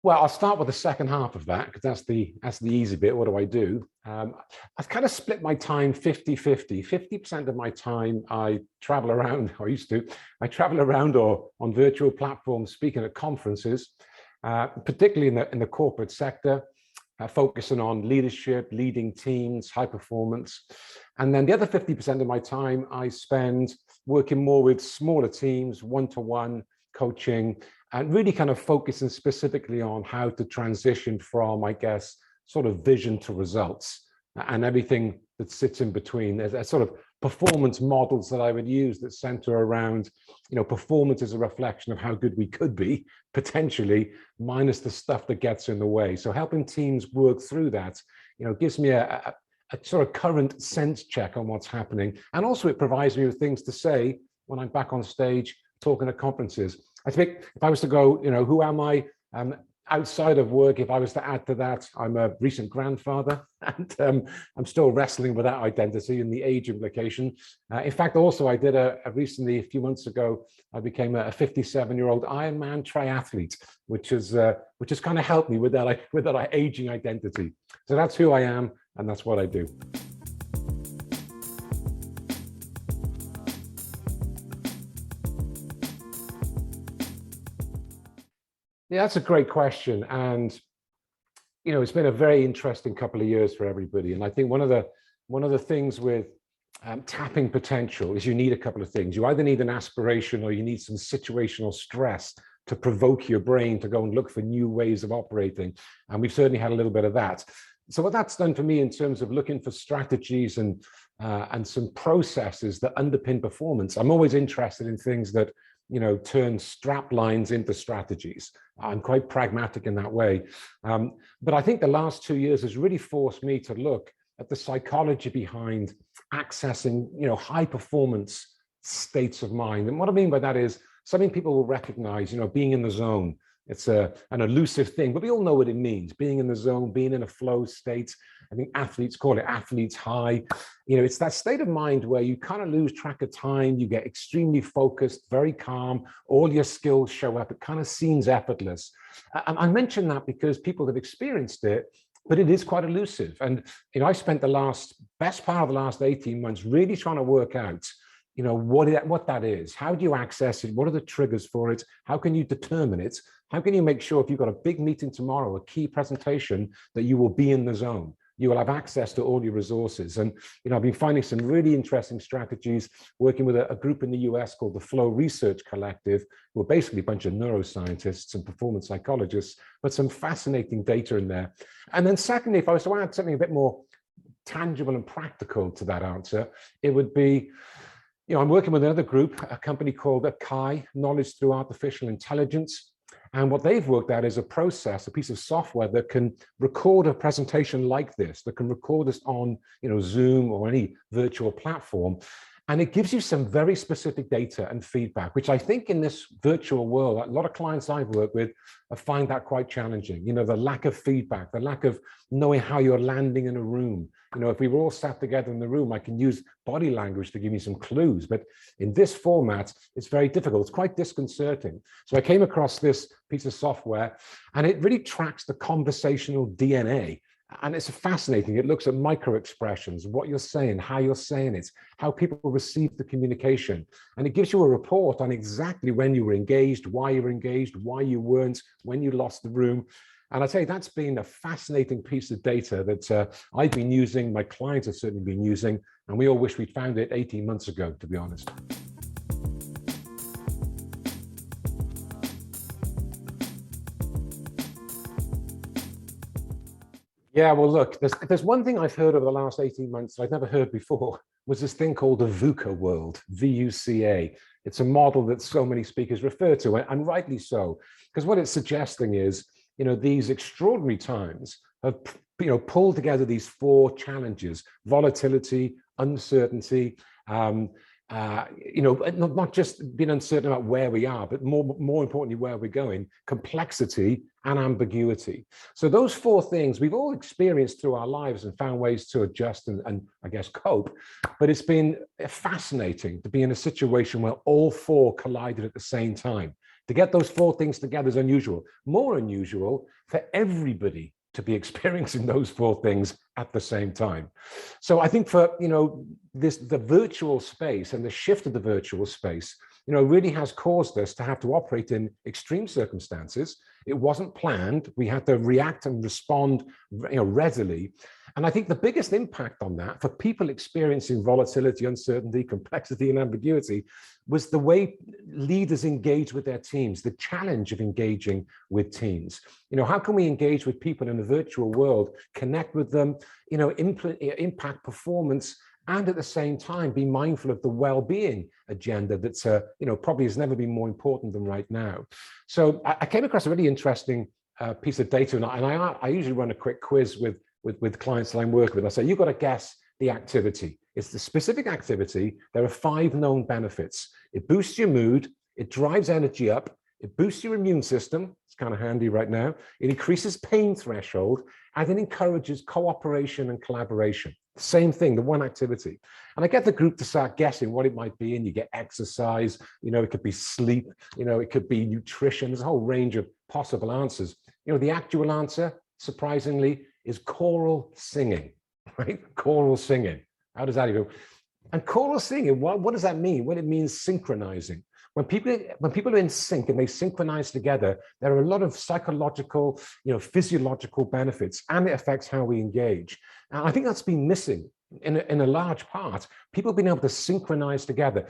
Well, I'll start with the second half of that because that's the easy bit. What do I do? I've kind of split my time 50-50. 50% of my time I travel around, or used to, I travel around or on virtual platforms speaking at conferences, particularly in the corporate sector, focusing on leadership, leading teams, high performance. And then the other 50% of my time I spend working more with smaller teams, one-to-one coaching, and really kind of focusing specifically on how to transition from, I guess, sort of vision to results and everything that sits in between. There's sort of performance models that I would use that center around, performance is a reflection of how good we could be, potentially, minus the stuff that gets in the way. So helping teams work through that, gives me a sort of current sense check on what's happening. And also it provides me with things to say when I'm back on stage talking at conferences. I think if I was to go, who am I outside of work? If I was to add to that, I'm a recent grandfather, and I'm still wrestling with that identity and the age implication. In fact, also I did recently, a few months ago, I became a 57-year-old Ironman triathlete, which has kind of helped me with that aging identity. So that's who I am, and that's what I do. Yeah, that's a great question. And, it's been a very interesting couple of years for everybody. And I think one of the things with tapping potential is you need a couple of things. You either need an aspiration or you need some situational stress to provoke your brain to go and look for new ways of operating. And we've certainly had a little bit of that. So what that's done for me in terms of looking for strategies and some processes that underpin performance, I'm always interested in things that turn strap lines into strategies. I'm quite pragmatic in that way. But I think the last 2 years has really forced me to look at the psychology behind accessing, high performance states of mind. And what I mean by that is something people will recognize, being in the zone. It's an elusive thing, but we all know what it means. Being in the zone, being in a flow state. I think athletes call it athlete's high. It's that state of mind where you kind of lose track of time. You get extremely focused, very calm. All your skills show up. It kind of seems effortless. I mention that because people have experienced it, but it is quite elusive. And, I spent the best part of the last 18 months really trying to work out what that is. How do you access it? What are the triggers for it? How can you determine it? How can you make sure if you've got a big meeting tomorrow, a key presentation, that you will be in the zone? You will have access to all your resources. And, I've been finding some really interesting strategies working with a group in the US called the Flow Research Collective, who are basically a bunch of neuroscientists and performance psychologists, but some fascinating data in there. And then secondly, if I was to add something a bit more tangible and practical to that answer, it would be, I'm working with another group, a company called Kai, Knowledge Through Artificial Intelligence. And what they've worked out is a process, a piece of software that can record a presentation like this, that can record this on, Zoom or any virtual platform. And it gives you some very specific data and feedback, which I think in this virtual world, a lot of clients I've worked with find that quite challenging. The lack of feedback, the lack of knowing how you're landing in a room. If we were all sat together in the room, I can use body language to give me some clues. But in this format, it's very difficult. It's quite disconcerting. So I came across this piece of software, and it really tracks the conversational DNA. And it's fascinating. It looks at micro expressions, what you're saying, how you're saying it, how people receive the communication. And it gives you a report on exactly when you were engaged, why you weren't, when you lost the room. And I tell you, that's been a fascinating piece of data that I've been using, my clients have certainly been using, and we all wish we'd found it 18 months ago, to be honest. Yeah, well, look, there's one thing I've heard over the last 18 months that I've never heard before, was this thing called the VUCA world, VUCA. It's a model that so many speakers refer to, and rightly so, because what it's suggesting is, these extraordinary times have, pulled together these 4 challenges: volatility, uncertainty, not just being uncertain about where we are, but more importantly, where we're going, complexity and ambiguity. So those 4 things we've all experienced through our lives and found ways to adjust and I guess cope. But it's been fascinating to be in a situation where all 4 collided at the same time. To get those four things together is unusual. More unusual for everybody to be experiencing those four things at the same time. So I think for, the virtual space and the shift of the virtual space, really has caused us to have to operate in extreme circumstances. It wasn't planned. We had to react and respond, readily. And I think the biggest impact on that for people experiencing volatility, uncertainty, complexity, and ambiguity was the way leaders engage with their teams, the challenge of engaging with teams. How can we engage with people in a virtual world, connect with them, impact performance, and at the same time be mindful of the well-being agenda that's probably has never been more important than right now. So I came across a really interesting piece of data, and I usually run a quick quiz with clients that I'm working with. I say, you've got to guess the activity. It's the specific activity. There are 5 known benefits. It boosts your mood, it drives energy up, it boosts your immune system, it's kind of handy right now, it increases pain threshold, and it encourages cooperation and collaboration. Same thing, the one activity. And I get the group to start guessing what it might be, and you get exercise, it could be sleep, it could be nutrition. There's a whole range of possible answers. The actual answer, surprisingly, is choral singing, right? Choral singing. How does that go? And choral singing, what does that mean? Well, it means synchronizing. When people are in sync and they synchronize together, there are a lot of psychological, physiological benefits, and it affects how we engage. And I think that's been missing in a large part. People being able to synchronize together.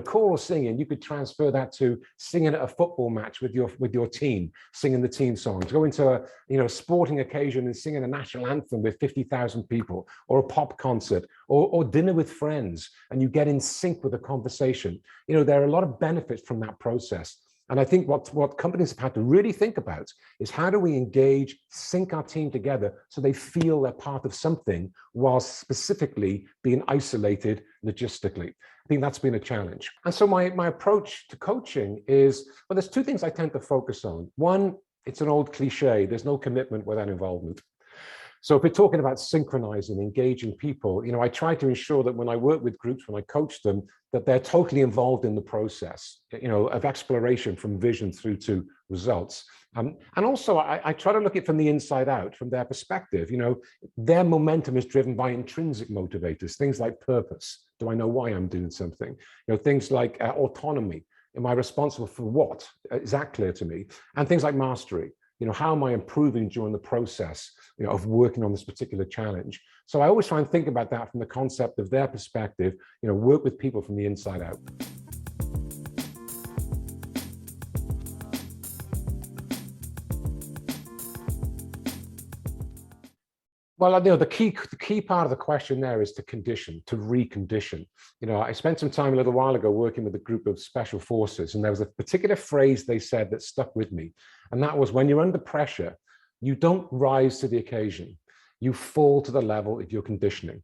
Choral singing, you could transfer that to singing at a football match with your team, singing the team songs, going to a sporting occasion and singing a national anthem with 50,000 people, or a pop concert, or dinner with friends, and you get in sync with the conversation. There are a lot of benefits from that process. And I think what companies have had to really think about is, how do we engage, sync our team together so they feel they're part of something, while specifically being isolated logistically. I think that's been a challenge. And so my approach to coaching is, well, there's 2 things I tend to focus on. One, it's an old cliche, there's no commitment without involvement. So if we're talking about synchronizing, engaging people, I try to ensure that when I work with groups, when I coach them, that they're totally involved in the process, of exploration from vision through to results. And also I try to look at it from the inside out, from their perspective. Their momentum is driven by intrinsic motivators, things like purpose. Do I know why I'm doing something? Things like autonomy. Am I responsible for what? Is that clear to me? And things like mastery. How am I improving during the process, of working on this particular challenge? So I always try and think about that from the concept of their perspective, work with people from the inside out. Well, the key part of the question there is to condition, to recondition. I spent some time a little while ago working with a group of special forces, and there was a particular phrase they said that stuck with me. And that was, when you're under pressure, you don't rise to the occasion, you fall to the level of your conditioning.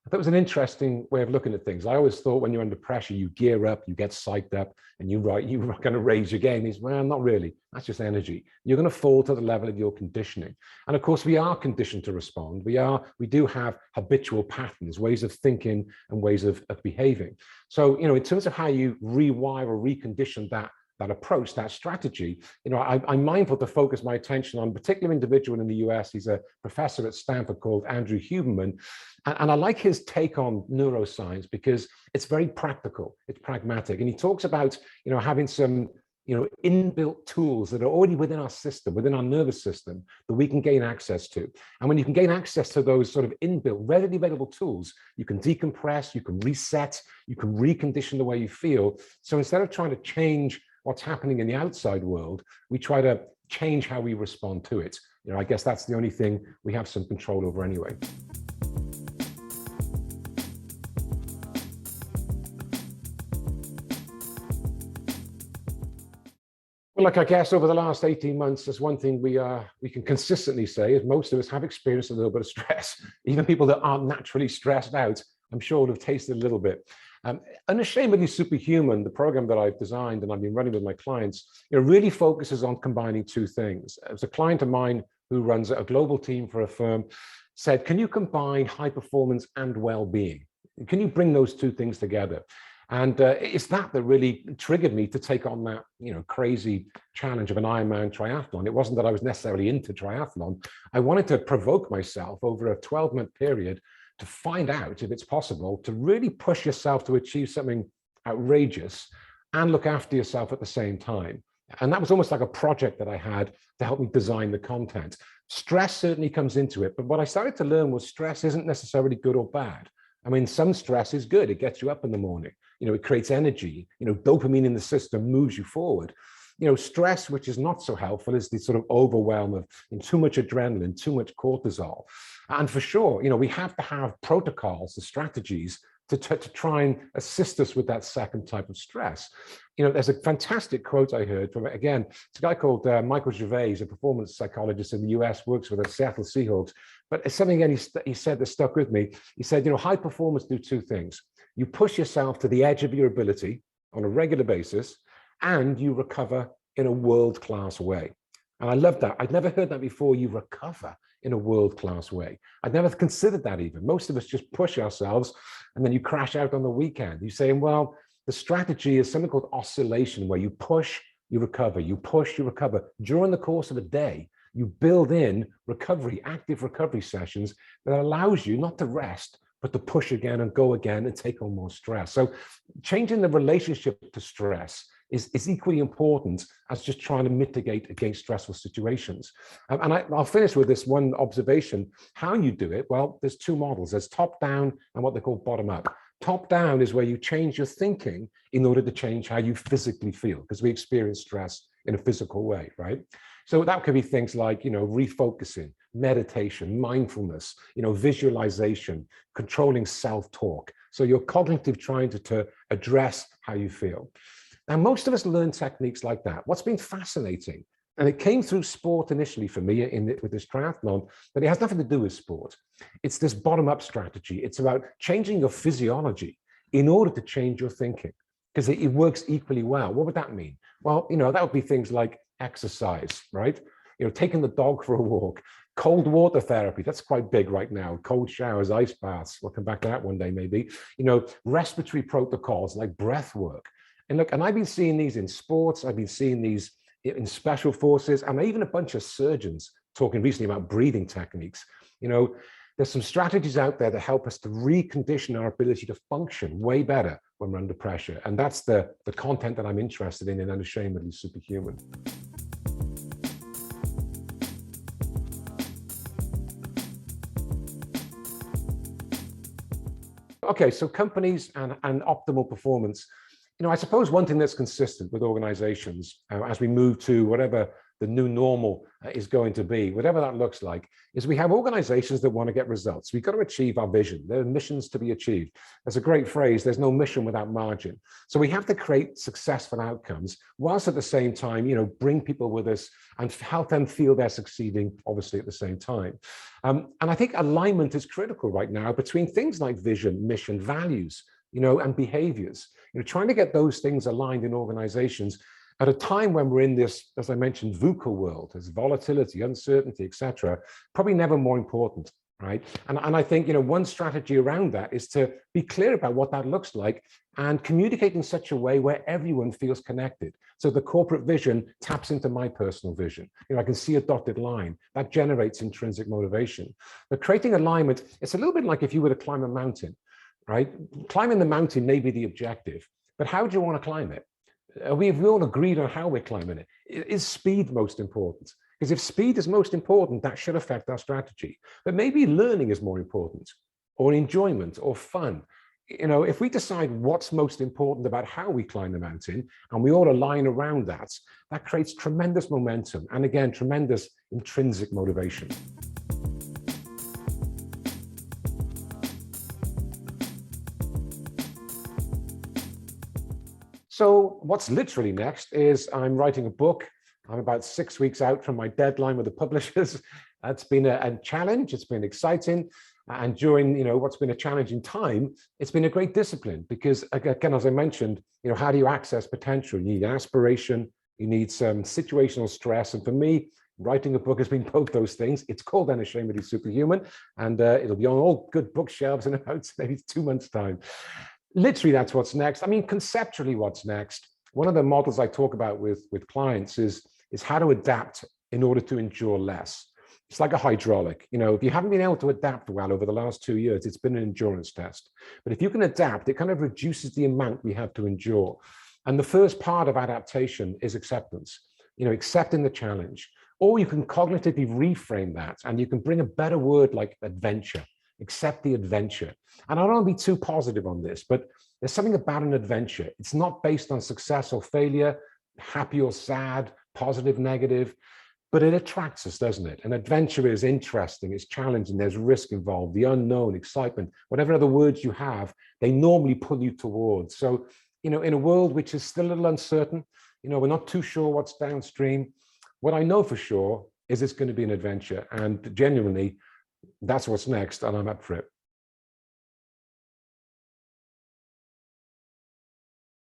That was an interesting way of looking at things. I always thought when you're under pressure, you gear up, you get psyched up, and you're going to raise your game. Well, not really. That's just energy. You're going to fall to the level of your conditioning. And of course, we are conditioned to respond. We do have habitual patterns, ways of thinking and ways of behaving. So, in terms of how you rewire or recondition that approach, that strategy, I'm mindful to focus my attention on a particular individual in the US. He's a professor at Stanford called Andrew Huberman. And I like his take on neuroscience because it's very practical, it's pragmatic. And he talks about, having some, inbuilt tools that are already within our system, within our nervous system, that we can gain access to. And when you can gain access to those sort of inbuilt, readily available tools, you can decompress, you can reset, you can recondition the way you feel. So instead of trying to change what's happening in the outside world, we try to change how we respond to it. I guess that's the only thing we have some control over anyway. Well, I guess over the last 18 months, there's one thing we can consistently say is most of us have experienced a little bit of stress. Even people that aren't naturally stressed out, I'm sure would have tasted a little bit. Unashamedly Superhuman, the program that I've designed and I've been running with my clients, really focuses on combining 2 things. As a client of mine who runs a global team for a firm said, can you combine high performance and well-being? Can you bring those 2 things together? And it's that really triggered me to take on that, crazy challenge of an Ironman triathlon. It wasn't that I was necessarily into triathlon. I wanted to provoke myself over a 12-month period to find out if it's possible to really push yourself to achieve something outrageous and look after yourself at the same time. And that was almost like a project that I had to help me design the content. Stress certainly comes into it, but what I started to learn was stress isn't necessarily good or bad. I mean, some stress is good. It gets you up in the morning. It creates energy. Dopamine in the system moves you forward. Stress, which is not so helpful, is the sort of overwhelm of too much adrenaline, too much cortisol. And for sure, we have to have protocols and strategies to try and assist us with that second type of stress. There's a fantastic quote I heard from, again, it's a guy called Michael Gervais, a performance psychologist in the US, works with the Seattle Seahawks. But it's something again he said that stuck with me. He said, high performers do two things. You push yourself to the edge of your ability on a regular basis, and you recover in a world-class way. And I love that. I'd never heard that before. You recover in a world-class way. I'd never considered that even. Most of us just push ourselves and then you crash out on the weekend. You're saying, well, the strategy is something called oscillation, where you push, you recover, you push, you recover. During the course of a day, you build in recovery, active recovery sessions that allows you not to rest, but to push again and go again and take on more stress. So changing the relationship to stress is equally important as just trying to mitigate against stressful situations. And I'll finish with this one observation. How you do it, well, there's two models. There's top down and what they call bottom up. Top down is where you change your thinking in order to change how you physically feel, because we experience stress in a physical way, right? So that could be things like, refocusing, meditation, mindfulness, visualization, controlling self-talk. So you're cognitive trying to address how you feel. Now, most of us learn techniques like that. What's been fascinating, and it came through sport initially for me with this triathlon, but it has nothing to do with sport. It's this bottom-up strategy. It's about changing your physiology in order to change your thinking, because it works equally well. What would that mean? Well, that would be things like exercise, right? Taking the dog for a walk, cold water therapy. That's quite big right now. Cold showers, ice baths. We'll come back to that one day, maybe. Respiratory protocols like breath work. And look, and I've been seeing these in sports. I've been seeing these in special forces, and even a bunch of surgeons talking recently about breathing techniques. There's some strategies out there that help us to recondition our ability to function way better when we're under pressure. And that's the content that I'm interested in Unashamedly Superhuman. Okay, so companies and optimal performance. I suppose one thing that's consistent with organizations as we move to whatever the new normal is going to be, whatever that looks like, is we have organizations that want to get results. We've got to achieve our vision. There are missions to be achieved. There's a great phrase, there's no mission without margin. So we have to create successful outcomes, whilst at the same time, bring people with us and help them feel they're succeeding, obviously, at the same time. And I think alignment is critical right now between things like vision, mission, values, and behaviors. Trying to get those things aligned in organizations at a time when we're in this, as I mentioned, VUCA world, there's volatility, uncertainty, etc., probably never more important, right? And I think, one strategy around that is to be clear about what that looks like and communicate in such a way where everyone feels connected. So the corporate vision taps into my personal vision. I can see a dotted line that generates intrinsic motivation. But creating alignment, it's a little bit like if you were to climb a mountain, right? Climbing the mountain may be the objective, but how do you want to climb it? We've all agreed on how we're climbing it. Is speed most important? Because if speed is most important, that should affect our strategy. But maybe learning is more important, or enjoyment, or fun. If we decide what's most important about how we climb the mountain, and we all align around that, that creates tremendous momentum, and again, tremendous intrinsic motivation. So what's literally next is I'm writing a book. I'm about 6 weeks out from my deadline with the publishers. It's been a challenge. It's been exciting. And during what's been a challenging time, it's been a great discipline because, again, as I mentioned, how do you access potential? You need aspiration. You need some situational stress. And for me, writing a book has been both those things. It's called Unashamedly Superhuman, and it'll be on all good bookshelves in about maybe 2 months' time. Literally, that's what's next. I mean, conceptually, what's next? One of the models I talk about with clients is how to adapt in order to endure less. It's like a hydraulic. You know, if you haven't been able to adapt well over the last 2 years, it's been an endurance test. But if you can adapt, it kind of reduces the amount we have to endure. And the first part of adaptation is acceptance, you know, accepting the challenge. Or you can cognitively reframe that and you can bring a better word like adventure. Accept the adventure. And I don't want to be too positive on this, but there's something about an adventure. It's not based on success or failure, happy or sad, positive, negative, but it attracts us, doesn't it? An adventure is interesting, it's challenging, there's risk involved, the unknown, excitement, whatever other words you have, they normally pull you towards. So, you know, in a world which is still a little uncertain, you know, we're not too sure what's downstream. What I know for sure is it's going to be an adventure, and genuinely, that's what's next, and I'm up for it.